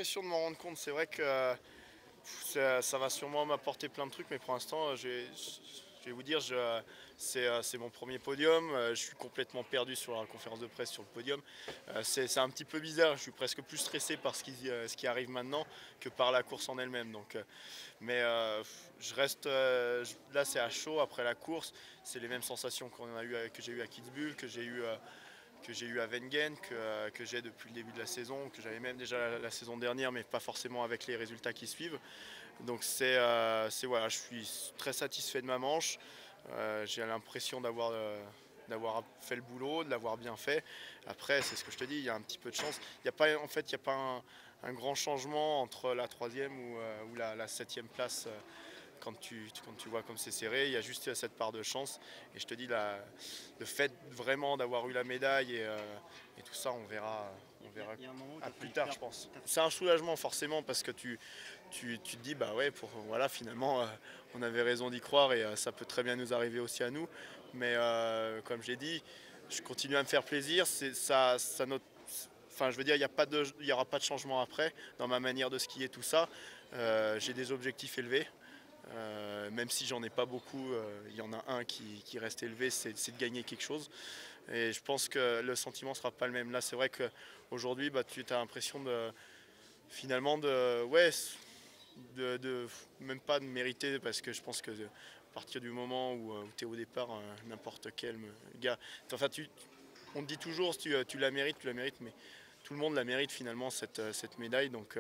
l'impression de m'en rendre compte. C'est vrai que ça va sûrement m'apporter plein de trucs, mais pour l'instant, je vais vous dire, c'est mon premier podium. Je suis complètement perdu sur la conférence de presse sur le podium. C'est un petit peu bizarre. Je suis presque plus stressé par ce qui arrive maintenant que par la course en elle-même. Mais je reste là, c'est à chaud après la course. C'est les mêmes sensations que j'ai eu à Kitzbühel, que j'ai eu à Wengen, que j'ai depuis le début de la saison, que j'avais même déjà la saison dernière, mais pas forcément avec les résultats qui suivent. Donc voilà, je suis très satisfait de ma manche. J'ai l'impression d'avoir fait le boulot, de l'avoir bien fait. Après, c'est ce que je te dis, il y a un petit peu de chance. En fait, il n'y a pas un grand changement entre la troisième ou la septième place. Quand tu vois comme c'est serré, il y a juste cette part de chance. Et je te dis, le fait vraiment d'avoir eu la médaille et tout ça, on verra Il y a un moment où tu as plus failli tard, je pense. C'est un soulagement forcément parce que tu te dis, bah ouais, voilà, finalement, on avait raison d'y croire et ça peut très bien nous arriver aussi à nous. Mais comme j'ai dit, je continue à me faire plaisir. Enfin, je veux dire, il n'y aura pas de changement après dans ma manière de skier, tout ça. J'ai des objectifs élevés. Même si j'en ai pas beaucoup, il y en a un qui reste élevé, c'est de gagner quelque chose. Et je pense que le sentiment sera pas le même. Là, c'est vrai qu'aujourd'hui, bah, tu as l'impression finalement même pas de mériter, parce que je pense que à partir du moment où tu es au départ, n'importe quel gars, enfin, on te dit toujours tu la mérites, mais tout le monde la mérite finalement cette médaille. Donc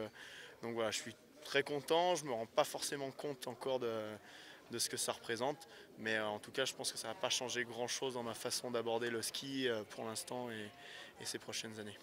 voilà, je suis très content. Je me rends pas forcément compte encore de ce que ça représente, mais en tout cas, je pense que ça va pas changer grand chose dans ma façon d'aborder le ski pour l'instant et ces prochaines années.